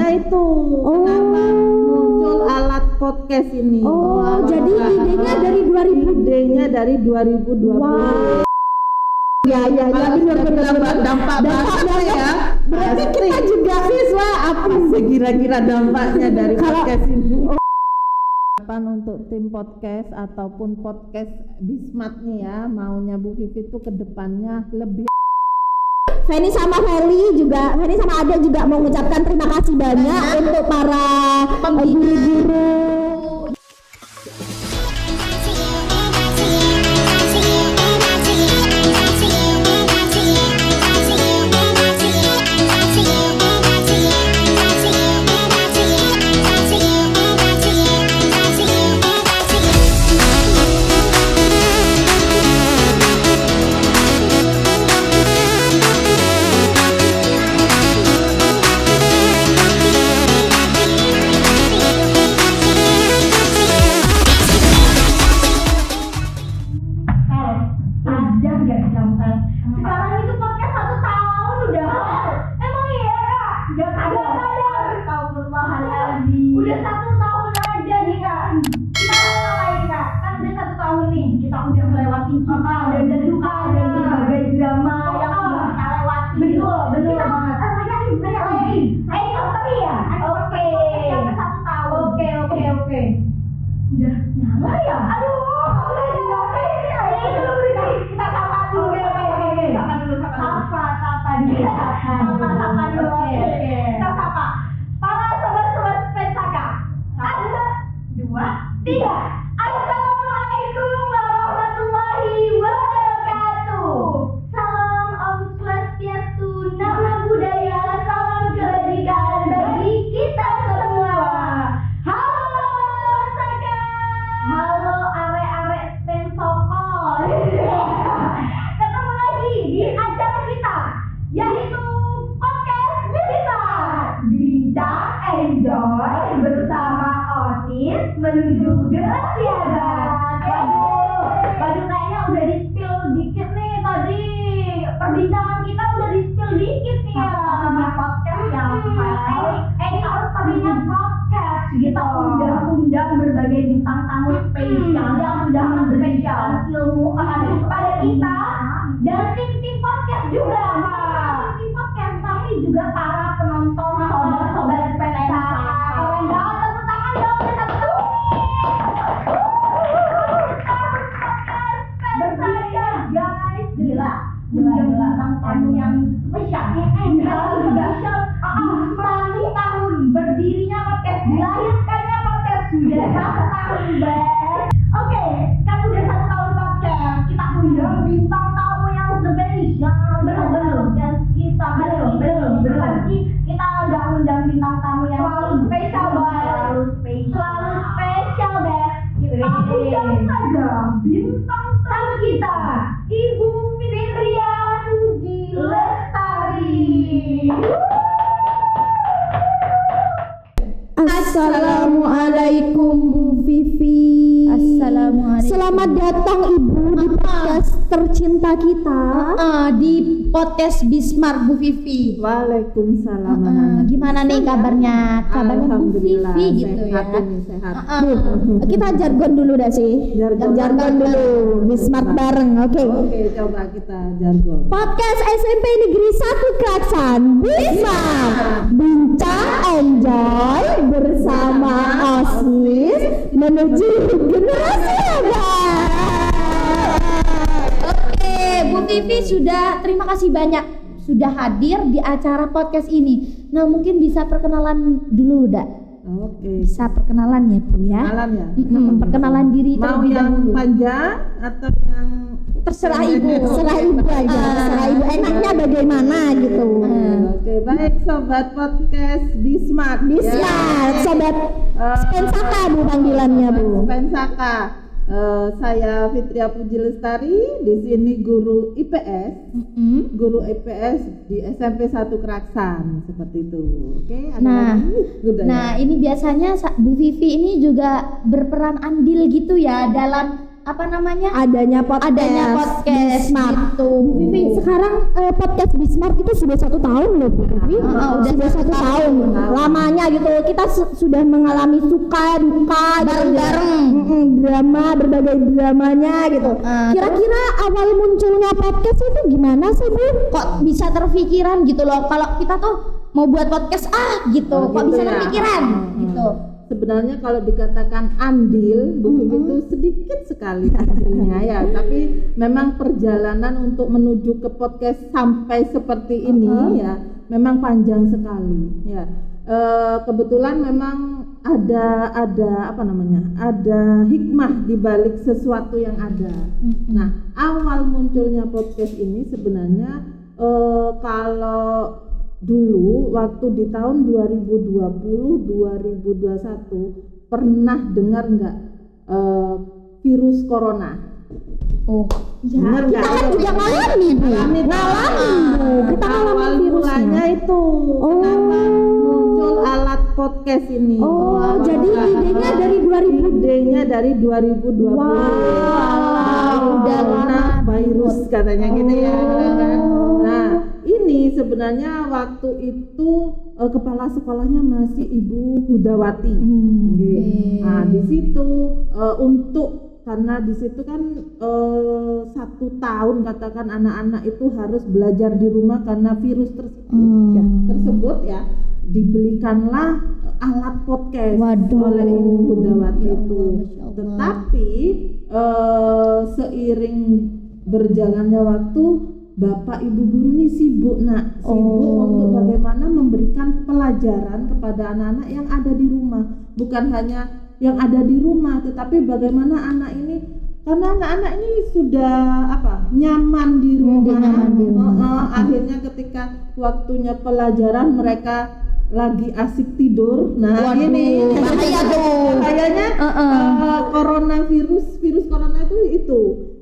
Idenya itu kenapa muncul alat podcast ini. Jadi idenya dari 2000. Idenya dari 2020. Wow. Ya benar. Dampaknya ya. Berarti kita juga siswa apa sih kira-kira dampaknya dari podcast ini? Untuk tim podcast ataupun podcast Bismart nih ya, maunya Bu Vivi itu ke depannya lebih. Feni sama Ade juga mau mengucapkan terima kasih banyak untuk para guru-guru. Menuju generasi hebat. Waduh, kayaknya udah di-spill dikit nih tadi. Perbincangan kita udah di-spill dikit nih ya. Podcast yang ini harus tadinya podcast. Kita undang berbagai bintang tamu spesial yang sudah memberikan ilmu kepada kita dan tim podcast juga, tim podcast, tapi juga para penonton, sobat-sobat sepeda. Tamu yang spesial, satu tahun berdirinya podcast, dilahirkannya podcast sudah 1 tahun, Bes. Oke, kan udah 1 tahun podcast, kita undang bintang tamu yang spesial. Bener podcast kita, bener sih, kita udah undang bintang tamu yang selalu spesial, Bes. Selalu spesial, Bes. Undang saja bintang tamu kita, Ibu Fitria Puji Lestari. Assalamualaikum Bu Vivi. Assalamualaikum. Selamat datang Ibu di podcast tercinta kita. Di podcast Bismart Bu Vivi. Waalaikumsalam. Gimana nih kabarnya? Kabarnya Bu Vivi gitu ya. Sehat. Kita jargon dulu dah sih. Jargon dulu. Bismart bareng. Oke, coba kita jargon. Podcast SMP Negeri 1 Klaksan Bismart. Bincang enjoy bersama OSIS menuju generasi hebat. Oke, Bu Vivi terima kasih banyak sudah hadir di acara podcast ini. Nah, mungkin bisa perkenalan dulu, Dak. Oke. Bisa perkenalan ya, Bu ya. Perkenalan ya. Perkenalan diri mau terlebih yang dahulu. panjang atau yang Terserah Ibu aja. Terserah Ibu enaknya bagaimana gitu. Oke, baik sobat podcast Bismart. Sobat Spensaka Bu panggilannya Bu. Spensaka. Saya Fitria Puji Lestari, di sini guru IPS. Guru IPS di SMP 1 Kraksan, seperti itu. Oke, ada Nah, ini biasanya Bu Vivi ini juga berperan andil gitu ya dalam adanya podcast Bismart gitu. Bu Vivi, sekarang podcast Bismart itu sudah 1 tahun loh Bu Vivi. Udah 1 tahun lamanya gitu. Kita sudah mengalami suka duka bareng-bareng, drama, berbagai dramanya gitu. Kira-kira awal munculnya podcast itu gimana sih Bu? Kok bisa terpikiran gitu loh kalau kita tuh mau buat podcast gitu. Kok bisa terpikiran gitu. Sebenarnya kalau dikatakan andil, Bu Vivi itu sedikit sekali andilnya ya, tapi memang perjalanan untuk menuju ke podcast sampai seperti ini ya, memang panjang sekali ya. Kebetulan memang ada hikmah di balik sesuatu yang ada. Nah, awal munculnya podcast ini sebenarnya kalau dulu waktu di tahun 2020-2021 pernah dengar nggak virus corona? Oh, dengar nggak? Kita kan juga ngalamin Bu. Kita awal mulanya itu kenapa muncul alat podcast ini. Jadi idenya dari 2000. Idenya dari 2020. Corona virus katanya gitu ya. Nah, ini sebenarnya waktu itu kepala sekolahnya masih Ibu Hudawati. Nah, di situ karena di situ kan 1 tahun katakan anak-anak itu harus belajar di rumah karena virus tersebut ya, dibelikanlah alat podcast oleh Ibu Hudawati itu. Tetapi seiring berjalannya waktu, Bapak Ibu guru nih sibuk untuk bagaimana memberikan pelajaran kepada anak-anak yang ada di rumah. Bukan hanya yang ada di rumah, tetapi bagaimana anak ini, karena anak-anak ini sudah nyaman di rumah. Akhirnya ketika waktunya pelajaran mereka lagi asik tidur. Nah, ini bahaya tuh. Kayaknya virus corona itu.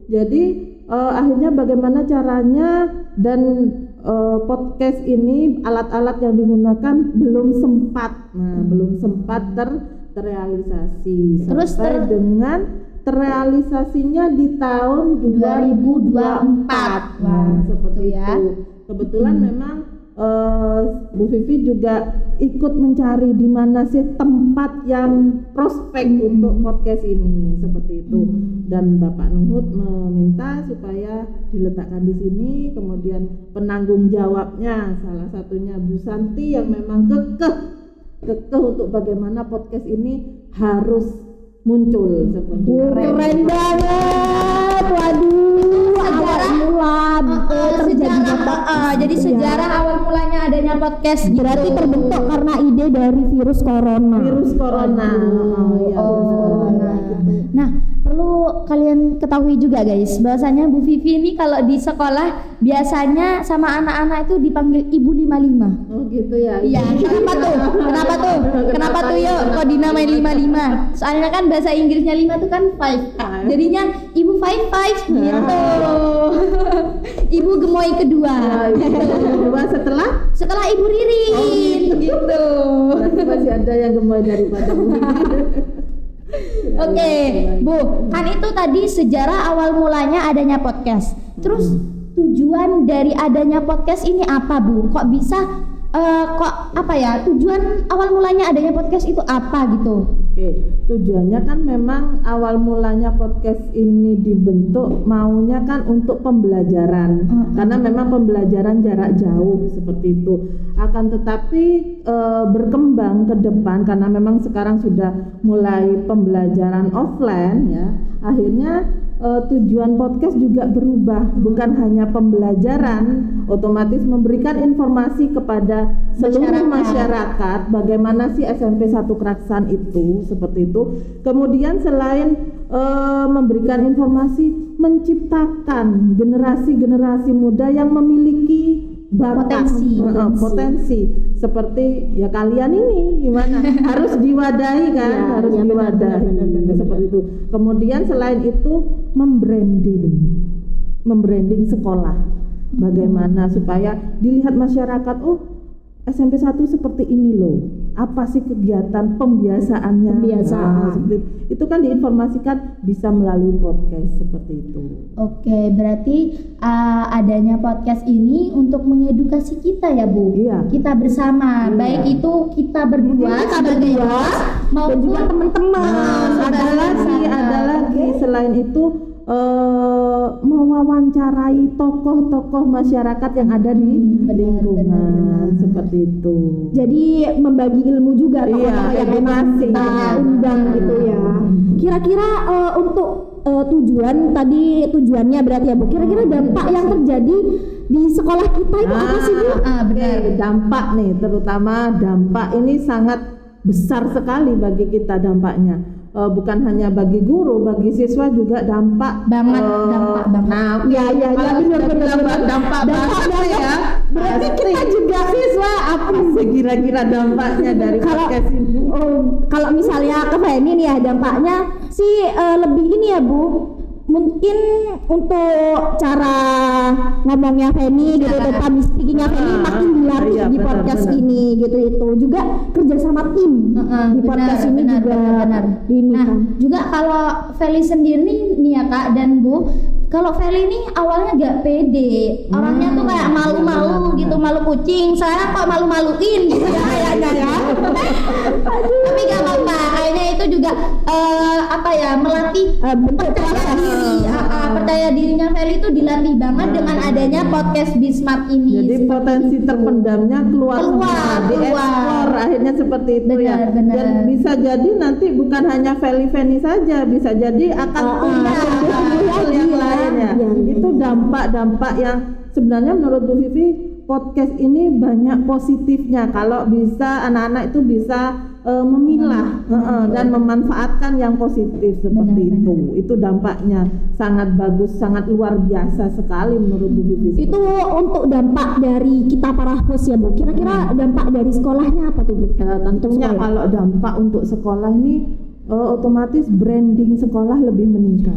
Jadi akhirnya bagaimana caranya, dan podcast ini alat-alat yang digunakan belum sempat terrealisasi. Sampai dengan terrealisasinya di tahun 2024. Seperti ya. itu. Kebetulan memang Bu Vivi juga ikut mencari di mana sih tempat yang prospek untuk podcast ini, seperti itu. Dan Bapak Nuhut meminta supaya diletakkan di sini, kemudian penanggung jawabnya salah satunya Bu Santi yang memang kekeh untuk bagaimana podcast ini harus muncul seperti itu. Keren banget. Waduh, awal mula terjadi jadi sejarah awal mulanya adanya podcast berarti terbentuk karena ide dari virus corona. Nah, perlu kalian ketahui juga guys, bahwasanya Bu Vivi ini kalau di sekolah biasanya sama anak-anak itu dipanggil Ibu 55. Oh gitu ya. Iya, kenapa tuh yuk kok dinamain 55? Soalnya kan bahasa Inggrisnya 5 tuh kan 5. Jadinya Ibu 55 gitu. Ibu gemoy kedua. Kedua setelah Ibu Ririn. Gitu. Berarti masih ada yang gemoy daripada Bu Ririn. Oke, Bu, kan itu tadi sejarah awal mulanya adanya podcast. Terus tujuan dari adanya podcast ini apa, Bu? Kok bisa tujuan awal mulanya adanya podcast itu apa gitu? Oke, tujuannya kan memang awal mulanya podcast ini dibentuk maunya kan untuk pembelajaran. Karena memang pembelajaran jarak jauh seperti itu. Akan tetapi berkembang ke depan karena memang sekarang sudah mulai pembelajaran offline ya. Akhirnya tujuan podcast juga berubah, bukan hanya pembelajaran, otomatis memberikan informasi kepada seluruh masyarakat bagaimana sih SMP 1 Kraksan itu, seperti itu. Kemudian selain memberikan informasi, menciptakan generasi-generasi muda yang memiliki potensi seperti ya kalian ini gimana harus diwadahi kan, harus diwadahi seperti itu. Kemudian selain itu membranding sekolah, bagaimana supaya dilihat masyarakat, oh SMP 1 seperti ini loh, apa sih kegiatan pembiasaannya. Nah, seperti itu kan diinformasikan bisa melalui podcast seperti itu. Oke, berarti adanya podcast ini untuk mengedukasi kita ya Bu. Iya. Kita bersama, baik itu kita berdua sebagai host maupun juga teman-teman. Ada lagi selain itu mewawancarai tokoh-tokoh masyarakat yang ada di lingkungan seperti itu. Jadi membagi ilmu juga tokoh-tokoh yang memang kita undang gitu ya. Kira-kira untuk tujuannya berarti ya Bu. Kira-kira dampak yang terjadi di sekolah kita itu apa sih Bu? Benar. Dampak nih, terutama dampak ini sangat besar sekali bagi kita dampaknya. Bukan hanya bagi guru, bagi siswa juga dampak banget. Nah, ya benar dampak ya. Berarti kita juga siswa apa sih kira-kira dampaknya dari podcast ini? Kalau misalnya ke Feni nih ya dampaknya sih lebih ini ya Bu. Mungkin untuk cara ngomongnya Feni gitu, public speakingnya Feni makin dilatih di podcast ini gitu itu juga kerja sama tim di podcast ini juga ini kan. Juga kalau Feli sendiri nih ya Kak dan Bu, kalau Feli ini awalnya gak pede, orangnya tuh kayak malu-malu gitu, malu kucing. Sekarang kok malu-maluin gitu ya kayaknya ya. Tapi gak apa-apa, kayaknya itu juga melatih percaya dirinya Feli itu dilatih banget dengan adanya podcast Bismart ini. Jadi potensi terpendamnya keluar dieksplor akhirnya seperti itu. Benar. Dan bisa jadi nanti bukan hanya Feni saja, bisa jadi akan hal yang lain ya. Itu dampak-dampak yang sebenarnya menurut Bu Vivi podcast ini banyak positifnya kalau bisa anak-anak itu bisa memilah dan memanfaatkan yang positif seperti itu. Itu dampaknya sangat bagus, sangat luar biasa sekali menurut Bu Vivi. Itu untuk dampak dari kita para host ya Bu. Kira-kira dampak dari sekolahnya apa tuh Bu? Tentunya kalau dampak untuk sekolah ini otomatis branding sekolah lebih meningkat.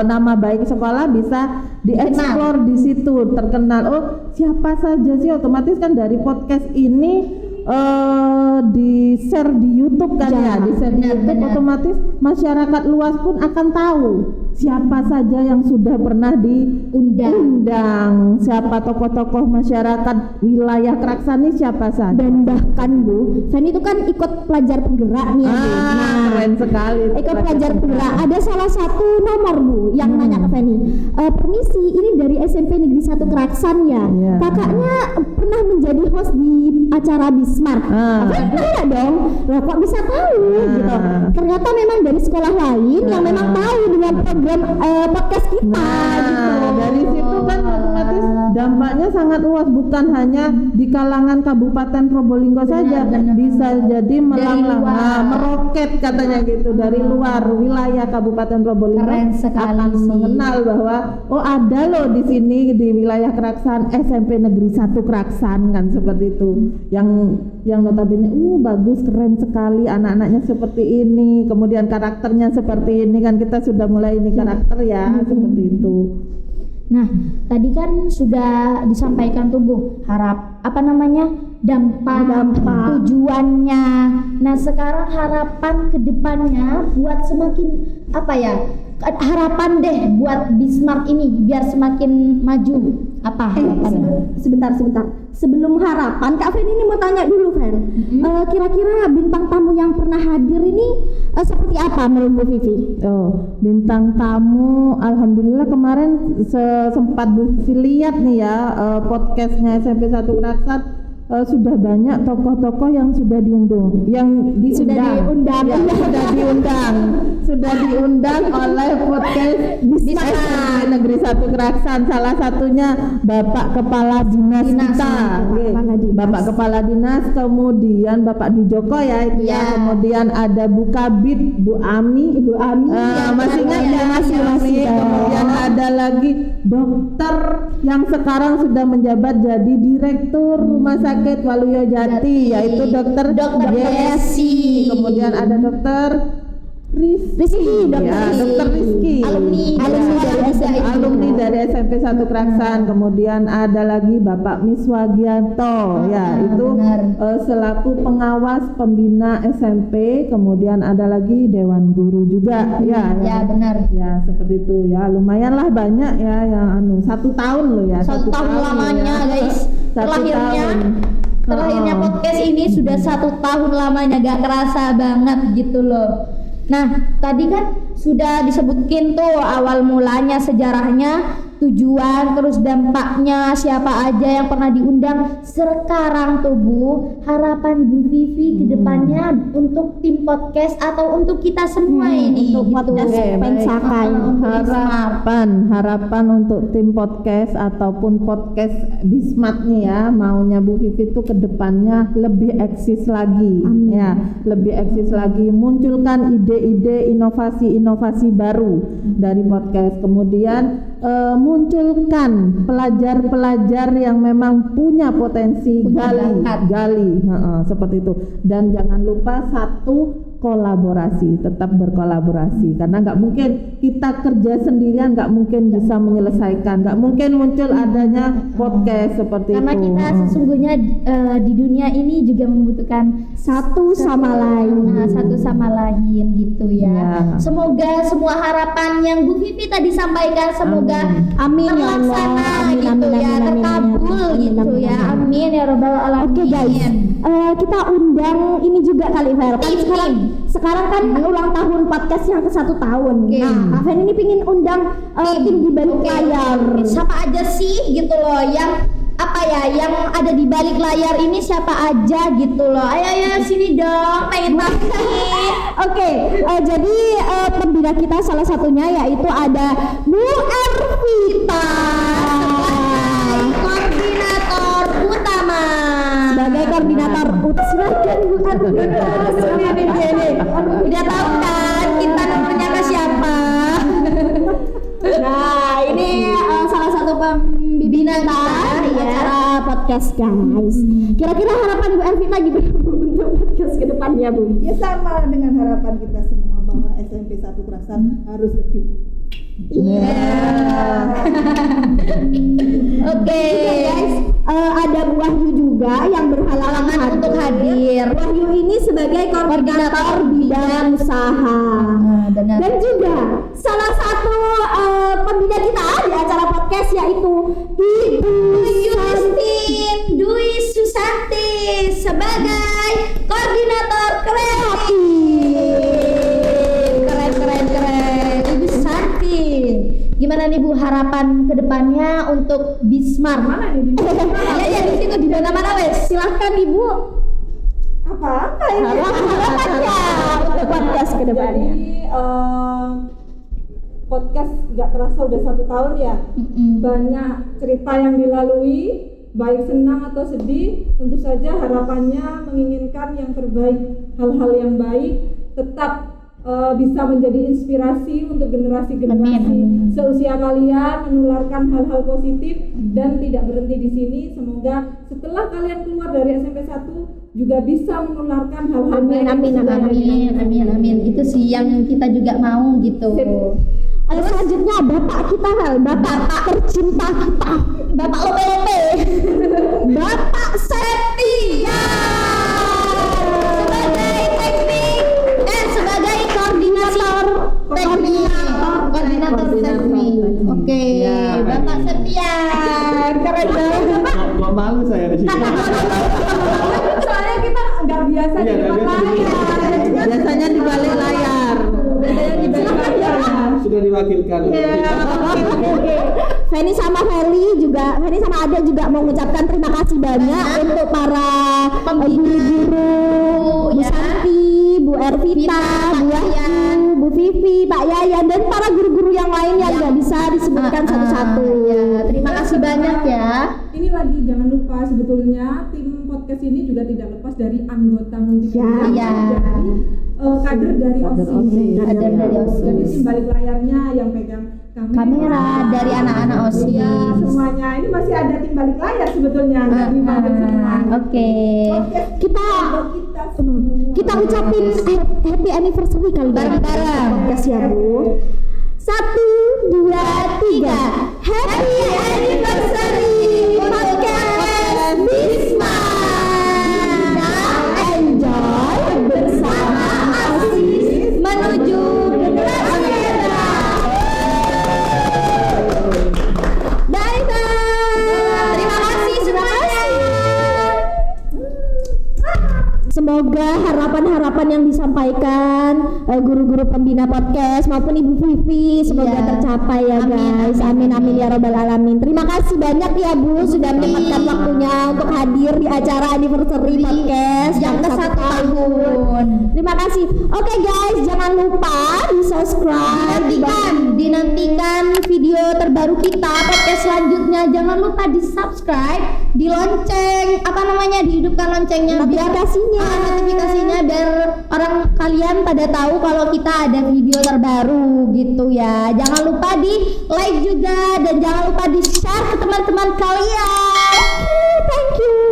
Nama baik sekolah bisa dieksplor di situ, terkenal. Oh, siapa saja sih, otomatis kan dari podcast ini di share di YouTube kan di share di YouTube, otomatis masyarakat luas pun akan tahu siapa saja yang sudah pernah diundang, siapa tokoh-tokoh masyarakat wilayah Kraksani siapa saja. Dan bahkan Bu, Feni itu kan ikut pelajar penggerak nih ya Bu. Keren sekali. Ikut pelajar penggerak. Ada salah satu nomor Bu yang nanya ke Feni, permisi ini dari SMP Negeri 1 Kraksan ya. Kakaknya pernah menjadi host di acara Bismart. Tanya dong, loh kok bisa tahu gitu. Ternyata memang dari sekolah lain yang memang tahu dengan program podcast kita gitu. Dari situ kan otomatis dampaknya sangat luas, bukan hanya di kalangan Kabupaten Probolinggo saja, bisa jadi meroket katanya gitu dari luar wilayah Kabupaten Probolinggo akan mengenal bahwa ada loh di sini di wilayah Kraksan SMP Negeri 1 Kraksan kan seperti itu. Yang notabene bagus, keren sekali anak-anaknya seperti ini, kemudian karakternya seperti ini kan, kita sudah mulai ini karakter ya seperti itu. Nah, tadi kan sudah disampaikan tuh Bu, dampak tujuannya. Nah, sekarang harapan kedepannya buat semakin harapan deh buat Bismart ini biar semakin maju. Apa harapannya? Sebentar. Sebelum harapan, Kak Fen ini mau tanya dulu Fen. Kira-kira bintang tamu yang pernah hadir ini seperti apa menurut Bu Vivi? Bintang tamu, alhamdulillah kemarin sempat Bu Vivi lihat nih ya podcastnya SMP 1 Kraksan. Sudah banyak tokoh-tokoh yang sudah diundang oleh podcast Bismart Negeri 1 Kraksan. Salah satunya Bapak Kepala Dinas kita, Bapak Kepala Dinas, kemudian Bapak Dijoko ya itu ya. Kemudian ada Bu Kabit, Bu Ami, masih ingat ya masih. Kemudian ada lagi dokter yang sekarang sudah menjabat jadi Direktur Rumah Sakit Waluyo Jati, yaitu Dokter Yesi. Kemudian ada Dokter Rizky, Dokter Rizky, alumni dari alumni dari SMP 1 Kraksan. Kemudian ada lagi Bapak Miswagianto, itu selaku pengawas pembina SMP. Kemudian ada lagi Dewan Guru juga, benar. Ya seperti itu ya, lumayan lah banyak ya yang 1 tahun loh ya. 1 tahun lamanya ya. Guys. Terlahirnya podcast ini sudah 1 tahun lamanya, gak kerasa banget gitu loh. Nah, tadi kan sudah disebutkin tuh awal mulanya, sejarahnya, tujuan, terus dampaknya, siapa aja yang pernah diundang. Sekarang tuh Bu, harapan Bu Vivi ke depannya untuk tim podcast atau untuk kita semua ini untuk gitu. podcast Pensakai. Harapan untuk tim podcast ataupun podcast Bismart nih ya, maunya Bu Vivi tuh ke depannya lebih eksis lagi. Ya, lebih eksis lagi, munculkan ide-ide, inovasi-inovasi baru dari podcast. Kemudian munculkan pelajar-pelajar yang memang punya potensi, gali seperti itu. Dan jangan lupa tetap berkolaborasi, karena nggak mungkin kita kerja sendirian, nggak mungkin bisa menyelesaikan, nggak mungkin muncul adanya podcast seperti karena itu. Karena kita sesungguhnya di dunia ini juga membutuhkan satu sama lain gitu ya. Semoga semua harapan yang Bu Vivi tadi sampaikan semoga terlaksana gitu ya, terkabul gitu ya. Amin ya rabbal alamin. Oke guys, kita undang ini juga kali Fer. Sekarang kan ulang tahun podcast yang ke-1 tahun. Nah, Kak Fen ini pingin undang tim di balik layar. Siapa aja sih gitu loh yang yang ada di balik layar ini, siapa aja gitu loh. Ayo sini dong, pengen tahu nih. Oke, jadi pembina kita salah satunya yaitu ada Bu Ervita koordinator utama. Sebagai koordinator silakan Bu Ervita. Udah tahu kan kita nomornya ke siapa? Nah, ini salah satu pembina acara podcast guys. Kira-kira harapan Bu Ervita gimana untuk podcast ke depannya, Bu? Ya sama dengan harapan kita semua bahwa SMP 1 Kraksan harus lebih. Oke guys, ada Bu Wahyu juga yang berhalangan untuk hadir. Wahyu ini sebagai koordinator bidang usaha. Benar. Dan juga salah satu pembina kita di acara podcast yaitu Ibu Yustin Dwi Susanti sebagai koordinator kreatif. Keren. Ibu Susanti. Gimana nih Bu harapan kedepannya untuk Bismart? Mana nih? Ya di situ di mana wes. Silahkan Ibu. Apa ini? harapannya untuk podcast ke depannya. Jadi podcast nggak terasa udah 1 tahun ya. Banyak cerita yang dilalui, baik senang atau sedih. Tentu saja harapannya menginginkan yang terbaik, hal-hal yang baik, tetap bisa menjadi inspirasi untuk generasi-generasi seusia kalian, menularkan hal-hal positif dan tidak berhenti di sini. Semoga setelah kalian keluar dari SMP 1 juga bisa menularkan hal-hal baik. Amin. Itu sih yang kita juga mau gitu. Selanjutnya Bapak kita Bapak tercinta kita, Bapak Lope. Bapak Setia sebagai koordinator teknik. Oke. Bapak Setia. Keren banget. Kok malu saya di sini. Soalnya kita nggak biasa di depan layar. Biasanya di balik layar. Sudah diwakilkan. Feni sama Ade juga mau mengucapkan terima kasih banyak untuk para guru-guru, Bu Santi, Bu Ervita, Bu Wahyu, Bu Vivi, Pak Yayan, dan para guru-guru yang lain yang nggak bisa disebutkan satu-satu. Terima kasih banyak ya. Ini lagi jangan lupa sebetulnya tim podcast ini juga tidak lepas dari anggota multimedia dari kader dari OSIS. Jadi tim balik layarnya yang pegang kamera dari anak-anak OSIS. Ya, semuanya ini masih ada tim balik layar sebetulnya. Oke. Kita ucapin happy anniversary kali bareng-bareng podcast ya Bu. 1, Happy anniversary podcast Bismart. Enjoy bersama Asis menuju generasi era. Bye bye. Terima kasih semuanya. Semoga harapan-harapan yang disampaikan guru-guru pembina podcast maupun Ibu Vivi semoga tercapai ya guys. Amin amin ya robbal alamin. Terima kasih banyak ya Bu sudah menyempatkan waktunya untuk hadir di acara anniversary podcast yang ke-1 tahun. Terima kasih. Oke guys, jangan lupa di subscribe, dinantikan video terbaru kita podcast selanjutnya. Jangan lupa di subscribe, di lonceng dihidupkan loncengnya notifikasinya biar orang kalian pada tahu kalau kita ada video terbaru gitu ya. Jangan lupa di like juga dan jangan lupa di share ke teman-teman kalian. Thank you.